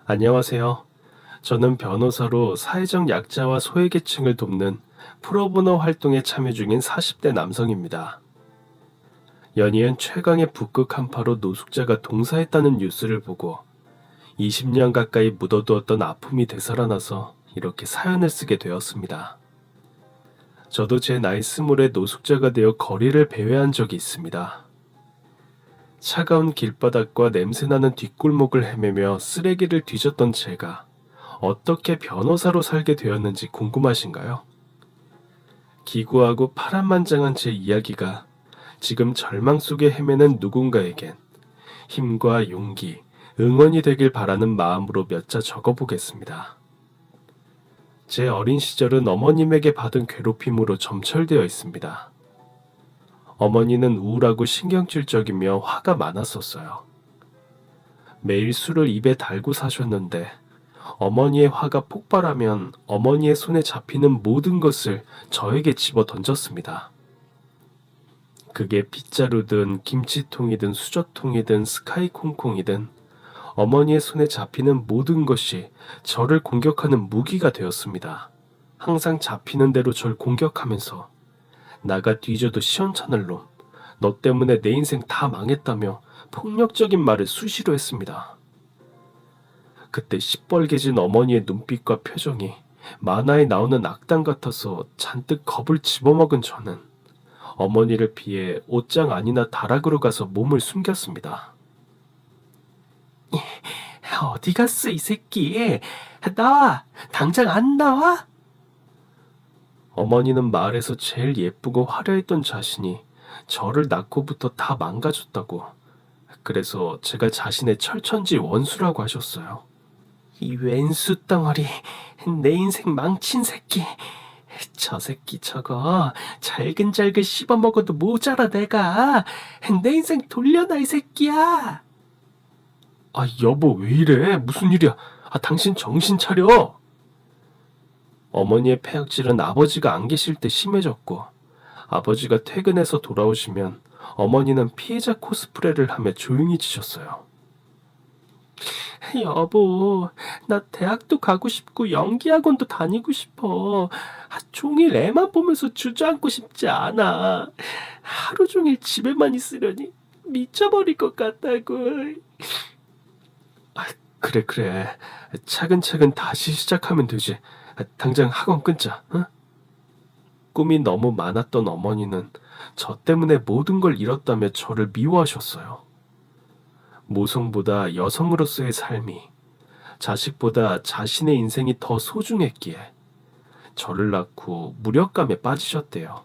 안녕하세요. 저는 변호사로 사회적 약자와 소외계층을 돕는 프로보노 활동에 참여 중인 40대 남성입니다. 연이은 최강의 북극 한파로 노숙자가 동사했다는 뉴스를 보고 20년 가까이 묻어두었던 아픔이 되살아나서 이렇게 사연을 쓰게 되었습니다. 저도 제 나이 스물에 노숙자가 되어 거리를 배회한 적이 있습니다. 차가운 길바닥과 냄새나는 뒷골목을 헤매며 쓰레기를 뒤졌던 제가 어떻게 변호사로 살게 되었는지 궁금하신가요? 기구하고 파란만장한 제 이야기가 지금 절망 속에 헤매는 누군가에겐 힘과 용기, 응원이 되길 바라는 마음으로 몇 자 적어보겠습니다. 제 어린 시절은 어머님에게 받은 괴롭힘으로 점철되어 있습니다. 어머니는 우울하고 신경질적이며 화가 많았었어요. 매일 술을 입에 달고 사셨는데 어머니의 화가 폭발하면 어머니의 손에 잡히는 모든 것을 저에게 집어 던졌습니다. 그게 빗자루든 김치통이든 수저통이든 스카이콩콩이든 어머니의 손에 잡히는 모든 것이 저를 공격하는 무기가 되었습니다. 항상 잡히는 대로 절 공격하면서 나가 뒤져도 시원찮을 놈, 너 때문에 내 인생 다 망했다며 폭력적인 말을 수시로 했습니다. 그때 시뻘개진 어머니의 눈빛과 표정이 만화에 나오는 악당 같아서 잔뜩 겁을 집어먹은 저는 어머니를 피해 옷장 안이나 다락으로 가서 몸을 숨겼습니다. 어디 갔어 이 새끼? 나와! 당장 안 나와? 어머니는 마을에서 제일 예쁘고 화려했던 자신이 저를 낳고부터 다 망가졌다고, 그래서 제가 자신의 철천지 원수라고 하셨어요. 이 왼수 덩어리, 내 인생 망친 새끼. 저 새끼 저거 잘근잘근 씹어먹어도 모자라 내가. 내 인생 돌려놔 이 새끼야. 아 여보 왜 이래? 무슨 일이야? 당신 정신 차려. 어머니의 폐악질은 아버지가 안 계실 때 심해졌고, 아버지가 퇴근해서 돌아오시면 어머니는 피해자 코스프레를 하며 조용히 지셨어요. 여보, 나 대학도 가고 싶고 연기학원도 다니고 싶어. 종일 애만 보면서 주저앉고 싶지 않아. 하루 종일 집에만 있으려니 미쳐버릴 것 같다고. 아, 그래. 차근차근 다시 시작하면 되지. 당장 학원 끊자. 응? 꿈이 너무 많았던 어머니는 저 때문에 모든 걸 잃었다며 저를 미워하셨어요. 모성보다 여성으로서의 삶이, 자식보다 자신의 인생이 더 소중했기에 저를 낳고 무력감에 빠지셨대요.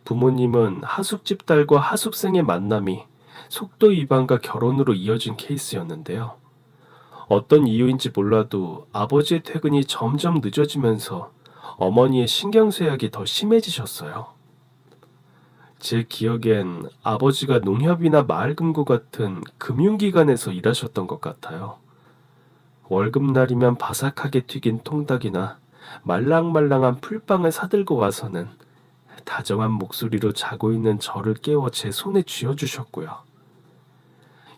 부모님은 하숙집 딸과 하숙생의 만남이 속도 위반과 결혼으로 이어진 케이스였는데요. 어떤 이유인지 몰라도 아버지의 퇴근이 점점 늦어지면서 어머니의 신경쇠약이 더 심해지셨어요. 제 기억엔 아버지가 농협이나 마을금고 같은 금융기관에서 일하셨던 것 같아요. 월급날이면 바삭하게 튀긴 통닭이나 말랑말랑한 풀빵을 사들고 와서는 다정한 목소리로 자고 있는 저를 깨워 제 손에 쥐어주셨고요.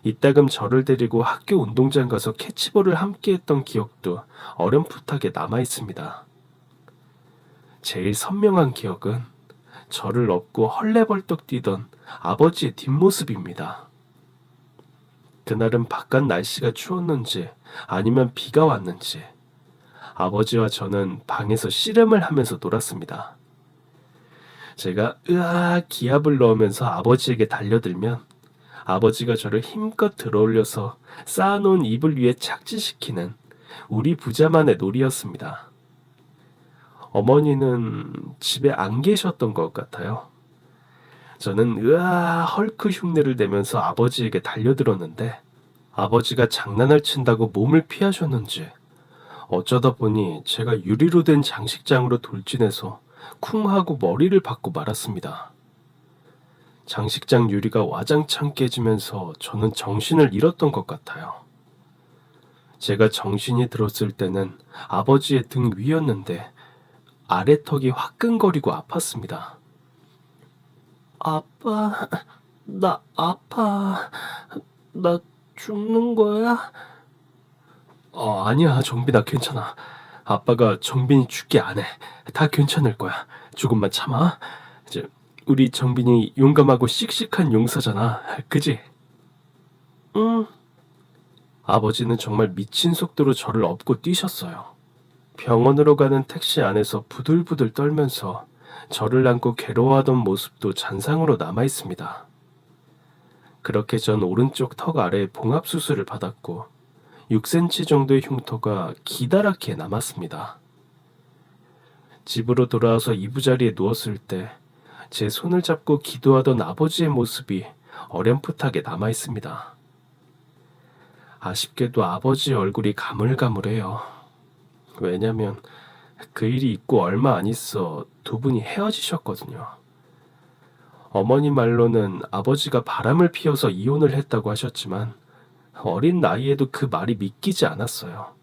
이따금 저를 데리고 학교 운동장 가서 캐치볼을 함께 했던 기억도 어렴풋하게 남아있습니다. 제일 선명한 기억은 저를 업고 헐레벌떡 뛰던 아버지의 뒷모습입니다. 그날은 바깥 날씨가 추웠는지 아니면 비가 왔는지 아버지와 저는 방에서 씨름을 하면서 놀았습니다. 제가 으아 기합을 넣으면서 아버지에게 달려들면 아버지가 저를 힘껏 들어올려서 쌓아놓은 이불 위에 착지시키는 우리 부자만의 놀이였습니다. 어머니는 집에 안 계셨던 것 같아요. 저는 으아 헐크 흉내를 내면서 아버지에게 달려들었는데 아버지가 장난을 친다고 몸을 피하셨는지 어쩌다 보니 제가 유리로 된 장식장으로 돌진해서 쿵 하고 머리를 박고 말았습니다. 장식장 유리가 와장창 깨지면서 저는 정신을 잃었던 것 같아요. 제가 정신이 들었을 때는 아버지의 등 위였는데 아래턱이 화끈거리고 아팠습니다. 아빠, 나 아파. 나 죽는 거야? 아니야, 정빈아, 괜찮아. 아빠가 정빈이 죽게 안 해. 다 괜찮을 거야. 조금만 참아. 이제 우리 정빈이 용감하고 씩씩한 용사잖아. 그지? 응. 아버지는 정말 미친 속도로 저를 업고 뛰셨어요. 병원으로 가는 택시 안에서 부들부들 떨면서 저를 안고 괴로워하던 모습도 잔상으로 남아 있습니다. 그렇게 전 오른쪽 턱 아래에 봉합수술을 받았고 6cm 정도의 흉터가 기다랗게 남았습니다. 집으로 돌아와서 이부자리에 누웠을 때 제 손을 잡고 기도하던 아버지의 모습이 어렴풋하게 남아 있습니다. 아쉽게도 아버지의 얼굴이 가물가물해요. 왜냐면 그 일이 있고 얼마 안 있어 두 분이 헤어지셨거든요. 어머니 말로는 아버지가 바람을 피워서 이혼을 했다고 하셨지만 어린 나이에도 그 말이 믿기지 않았어요.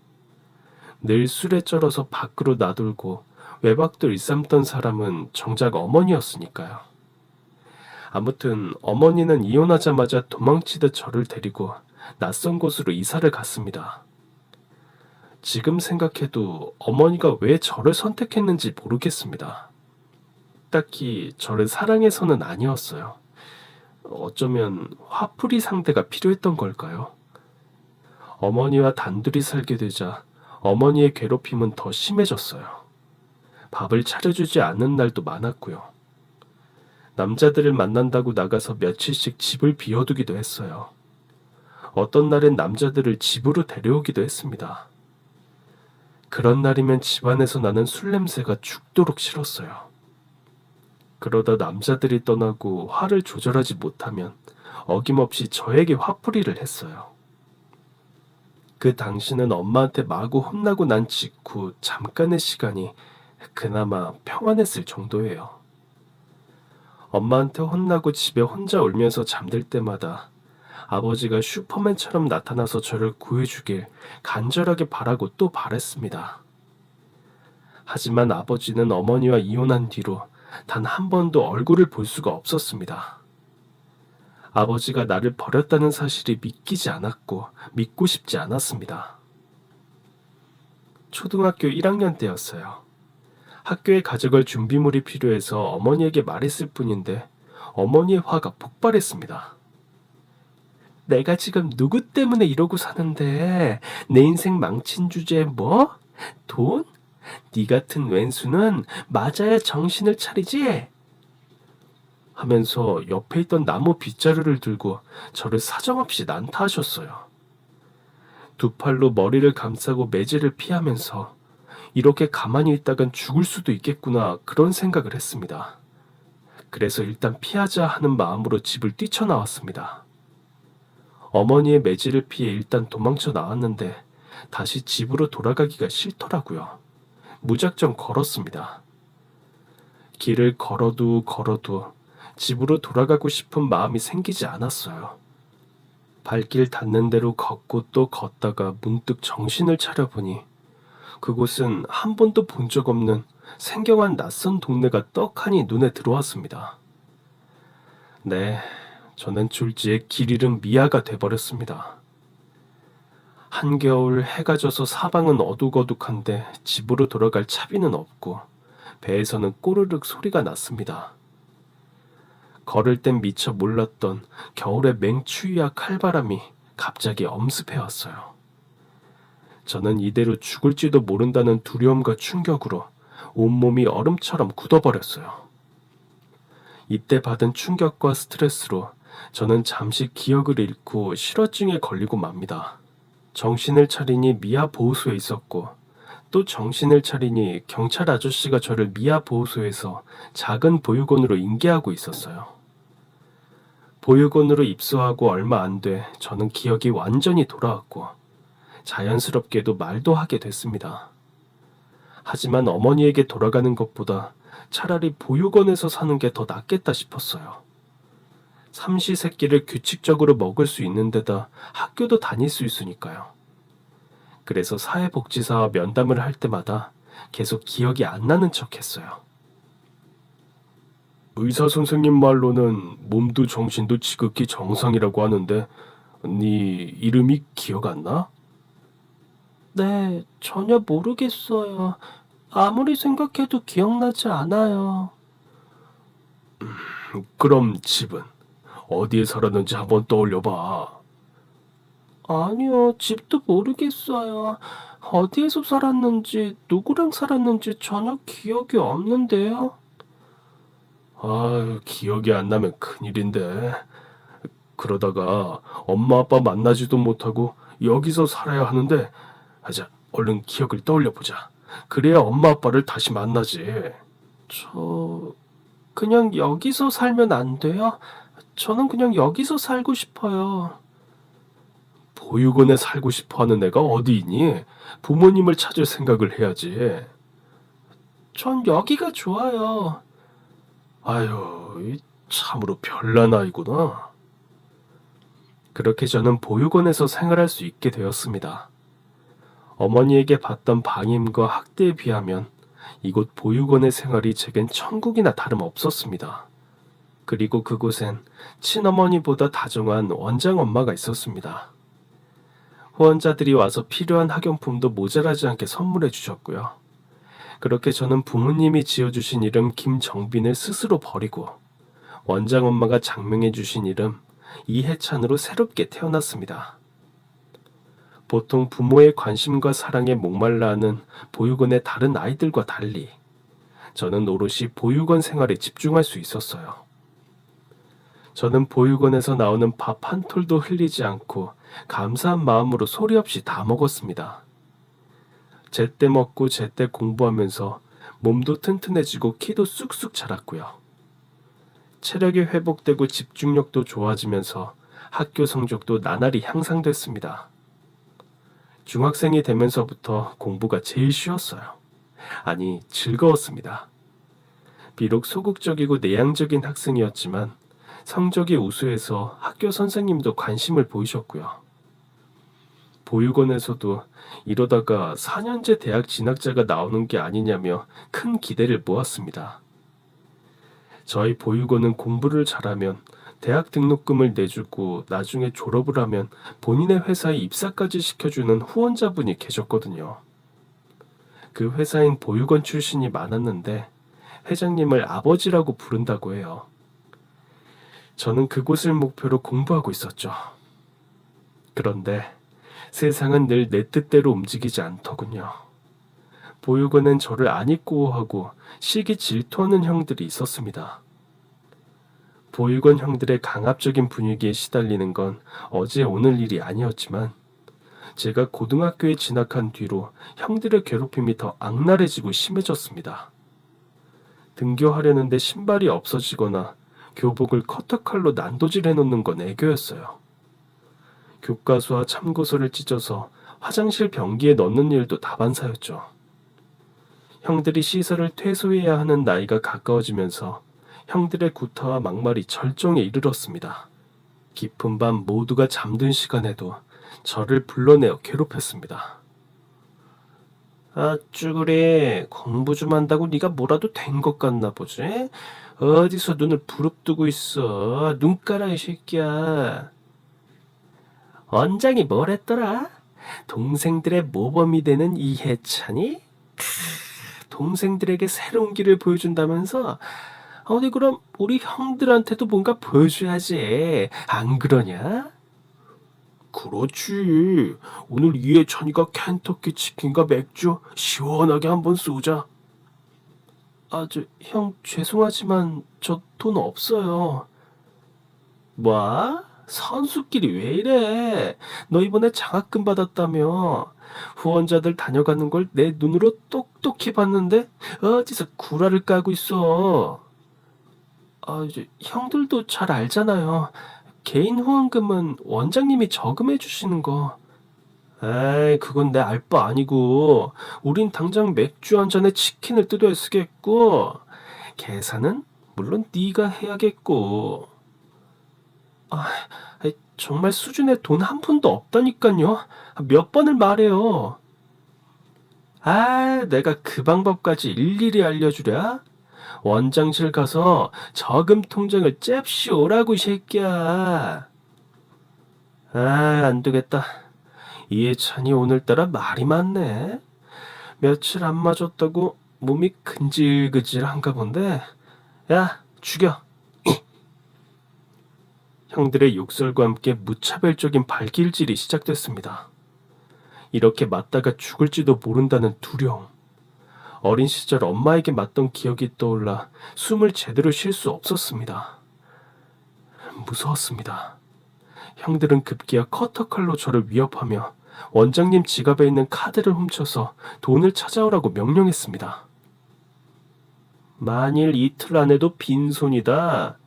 늘 술에 쩔어서 밖으로 나돌고 외박도 일삼던 사람은 정작 어머니였으니까요. 아무튼 어머니는 이혼하자마자 도망치듯 저를 데리고 낯선 곳으로 이사를 갔습니다. 지금 생각해도 어머니가 왜 저를 선택했는지 모르겠습니다. 딱히 저를 사랑해서는 아니었어요. 어쩌면 화풀이 상대가 필요했던 걸까요? 어머니와 단둘이 살게 되자 어머니의 괴롭힘은 더 심해졌어요. 밥을 차려주지 않는 날도 많았고요. 남자들을 만난다고 나가서 며칠씩 집을 비워두기도 했어요. 어떤 날엔 남자들을 집으로 데려오기도 했습니다. 그런 날이면 집안에서 나는 술 냄새가 죽도록 싫었어요. 그러다 남자들이 떠나고 화를 조절하지 못하면 어김없이 저에게 화풀이를 했어요. 그 당시는 엄마한테 마구 혼나고 난 직후 잠깐의 시간이 그나마 평안했을 정도예요. 엄마한테 혼나고 집에 혼자 울면서 잠들 때마다 아버지가 슈퍼맨처럼 나타나서 저를 구해주길 간절하게 바라고 또 바랬습니다. 하지만 아버지는 어머니와 이혼한 뒤로 단 한 번도 얼굴을 볼 수가 없었습니다. 아버지가 나를 버렸다는 사실이 믿기지 않았고 믿고 싶지 않았습니다. 초등학교 1학년 때였어요. 학교에 가져갈 준비물이 필요해서 어머니에게 말했을 뿐인데 어머니의 화가 폭발했습니다. 내가 지금 누구 때문에 이러고 사는데 내 인생 망친 주제에 뭐? 돈? 네 같은 왼수는 맞아야 정신을 차리지? 하면서 옆에 있던 나무 빗자루를 들고 저를 사정없이 난타하셨어요. 두 팔로 머리를 감싸고 매질을 피하면서 이렇게 가만히 있다간 죽을 수도 있겠구나 그런 생각을 했습니다. 그래서 일단 피하자 하는 마음으로 집을 뛰쳐나왔습니다. 어머니의 매질을 피해 일단 도망쳐 나왔는데 다시 집으로 돌아가기가 싫더라고요. 무작정 걸었습니다. 길을 걸어도 집으로 돌아가고 싶은 마음이 생기지 않았어요. 발길 닿는 대로 걷고 또 걷다가 문득 정신을 차려보니 그곳은 한 번도 본 적 없는 생경한 낯선 동네가 떡하니 눈에 들어왔습니다. 네, 저는 졸지에 길 잃은 미아가 돼버렸습니다. 한겨울 해가 져서 사방은 어둑어둑한데 집으로 돌아갈 차비는 없고 배에서는 꼬르륵 소리가 났습니다. 걸을 땐 미처 몰랐던 겨울의 맹추위와 칼바람이 갑자기 엄습해왔어요. 저는 이대로 죽을지도 모른다는 두려움과 충격으로 온몸이 얼음처럼 굳어버렸어요. 이때 받은 충격과 스트레스로 저는 잠시 기억을 잃고 실어증에 걸리고 맙니다. 정신을 차리니 미아 보호소에 있었고 또 정신을 차리니 경찰 아저씨가 저를 미아 보호소에서 작은 보육원으로 인계하고 있었어요. 보육원으로 입소하고 얼마 안 돼 저는 기억이 완전히 돌아왔고 자연스럽게도 말도 하게 됐습니다. 하지만 어머니에게 돌아가는 것보다 차라리 보육원에서 사는 게 더 낫겠다 싶었어요. 삼시세끼를 규칙적으로 먹을 수 있는 데다 학교도 다닐 수 있으니까요. 그래서 사회복지사와 면담을 할 때마다 계속 기억이 안 나는 척 했어요. 의사 선생님 말로는 몸도 정신도 지극히 정상이라고 하는데 네 이름이 기억 안 나? 네, 전혀 모르겠어요. 아무리 생각해도 기억나지 않아요. 그럼 집은 어디에 살았는지 한번 떠올려봐. 아니요, 집도 모르겠어요. 어디에서 살았는지, 누구랑 살았는지 전혀 기억이 없는데요. 기억이 안 나면 큰일인데. 그러다가 엄마 아빠 만나지도 못하고 여기서 살아야 하는데, 자, 얼른 기억을 떠올려 보자. 그래야 엄마 아빠를 다시 만나지. 저, 그냥 여기서 살면 안 돼요? 저는 그냥 여기서 살고 싶어요. 보육원에 살고 싶어 하는 애가 어디 있니? 부모님을 찾을 생각을 해야지. 전 여기가 좋아요. 아유, 참으로 별난 아이구나. 그렇게 저는 보육원에서 생활할 수 있게 되었습니다. 어머니에게 받던 방임과 학대에 비하면 이곳 보육원의 생활이 제겐 천국이나 다름없었습니다. 그리고 그곳엔 친어머니보다 다정한 원장 엄마가 있었습니다. 후원자들이 와서 필요한 학용품도 모자라지 않게 선물해 주셨고요. 그렇게 저는 부모님이 지어주신 이름 김정빈을 스스로 버리고 원장 엄마가 장명해 주신 이름 이해찬으로 새롭게 태어났습니다. 보통 부모의 관심과 사랑에 목말라 하는 보육원의 다른 아이들과 달리 저는 오롯이 보육원 생활에 집중할 수 있었어요. 저는 보육원에서 나오는 밥 한 톨도 흘리지 않고 감사한 마음으로 소리 없이 다 먹었습니다. 제때 먹고 제때 공부하면서 몸도 튼튼해지고 키도 쑥쑥 자랐고요. 체력이 회복되고 집중력도 좋아지면서 학교 성적도 나날이 향상됐습니다. 중학생이 되면서부터 공부가 제일 쉬웠어요. 아니, 즐거웠습니다. 비록 소극적이고 내향적인 학생이었지만 성적이 우수해서 학교 선생님도 관심을 보이셨고요. 보육원에서도 이러다가 4년제 대학 진학자가 나오는 게 아니냐며 큰 기대를 모았습니다. 저희 보육원은 공부를 잘하면 대학 등록금을 내주고 나중에 졸업을 하면 본인의 회사에 입사까지 시켜주는 후원자분이 계셨거든요. 그 회사인 보육원 출신이 많았는데 회장님을 아버지라고 부른다고 해요. 저는 그곳을 목표로 공부하고 있었죠. 그런데 세상은 늘 내 뜻대로 움직이지 않더군요. 보육원엔 저를 안 입고 하고 시기 질투하는 형들이 있었습니다. 보육원 형들의 강압적인 분위기에 시달리는 건 어제 오늘 일이 아니었지만 제가 고등학교에 진학한 뒤로 형들의 괴롭힘이 더 악랄해지고 심해졌습니다. 등교하려는데 신발이 없어지거나 교복을 커터칼로 난도질 해놓는 건 애교였어요. 교과서와 참고서를 찢어서 화장실 변기에 넣는 일도 다반사였죠. 형들이 시설을 퇴소해야 하는 나이가 가까워지면서 형들의 구타와 막말이 절정에 이르렀습니다. 깊은 밤 모두가 잠든 시간에도 저를 불러내어 괴롭혔습니다. 아, 쭈그리, 공부 좀 한다고 네가 뭐라도 된 것 같나 보지? 어디서 눈을 부릅뜨고 있어. 눈 깔아, 이 새끼야. 원장이 뭘 했더라? 동생들의 모범이 되는 이해찬이? 동생들에게 새로운 길을 보여준다면서? 어디 그럼 우리 형들한테도 뭔가 보여줘야지. 안 그러냐? 그렇지. 오늘 이해찬이가 켄터키 치킨과 맥주 시원하게 한번 쏘자. 형 죄송하지만 저 돈 없어요. 뭐? 선수끼리 왜 이래? 너 이번에 장학금 받았다며? 후원자들 다녀가는 걸 내 눈으로 똑똑히 봤는데 어디서 구라를 까고 있어? 이제 형들도 잘 알잖아요. 개인 후원금은 원장님이 저금해 주시는 거. 에이, 그건 내 알 바 아니고 우린 당장 맥주 한 잔에 치킨을 뜯어야 쓰겠고 계산은 물론 네가 해야겠고. 정말 수준에 돈 한 푼도 없다니까요. 몇 번을 말해요. 내가 그 방법까지 일일이 알려주랴? 원장실 가서 저금 통장을 잽시 오라고, 이 새끼야. 안 되겠다. 이해찬이 오늘따라 말이 많네. 며칠 안 맞았다고 몸이 근질근질한가 본데. 야, 죽여. 형들의 욕설과 함께 무차별적인 발길질이 시작됐습니다. 이렇게 맞다가 죽을지도 모른다는 두려움. 어린 시절 엄마에게 맞던 기억이 떠올라 숨을 제대로 쉴 수 없었습니다. 무서웠습니다. 형들은 급기야 커터칼로 저를 위협하며 원장님 지갑에 있는 카드를 훔쳐서 돈을 찾아오라고 명령했습니다. 만일 이틀 안에도 빈손이다.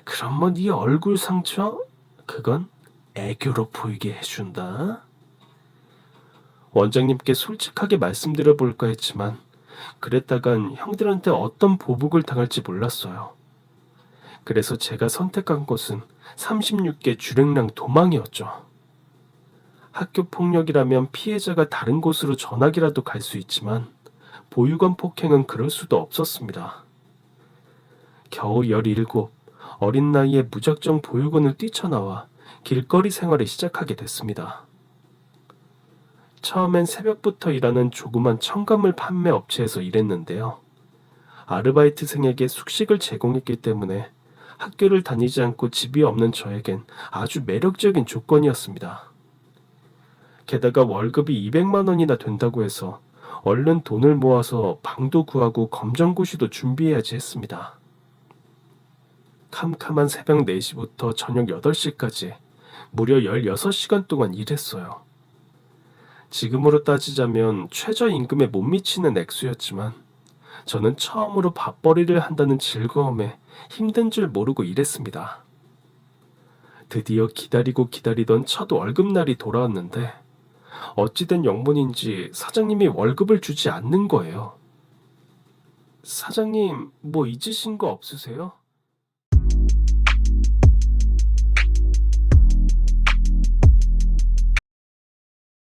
그럼 뭐 네 얼굴 상처? 그건 애교로 보이게 해준다. 원장님께 솔직하게 말씀드려 볼까 했지만 그랬다간 형들한테 어떤 보복을 당할지 몰랐어요. 그래서 제가 선택한 곳은 36개 주랭랑 도망이었죠. 학교 폭력이라면 피해자가 다른 곳으로 전학이라도 갈 수 있지만 보육원 폭행은 그럴 수도 없었습니다. 겨우 17, 어린 나이에 무작정 보육원을 뛰쳐나와 길거리 생활을 시작하게 됐습니다. 처음엔 새벽부터 일하는 조그만 첨가물 판매 업체에서 일했는데요. 아르바이트생에게 숙식을 제공했기 때문에 학교를 다니지 않고 집이 없는 저에겐 아주 매력적인 조건이었습니다. 게다가 월급이 200만 원이나 된다고 해서 얼른 돈을 모아서 방도 구하고 검정고시도 준비해야지 했습니다. 캄캄한 새벽 4시부터 저녁 8시까지 무려 16시간 동안 일했어요. 지금으로 따지자면 최저임금에 못 미치는 액수였지만 저는 처음으로 밥벌이를 한다는 즐거움에 힘든 줄 모르고 일했습니다. 드디어 기다리고 기다리던 첫 월급날이 돌아왔는데 어찌된 영문인지 사장님이 월급을 주지 않는 거예요. 사장님, 뭐 잊으신 거 없으세요?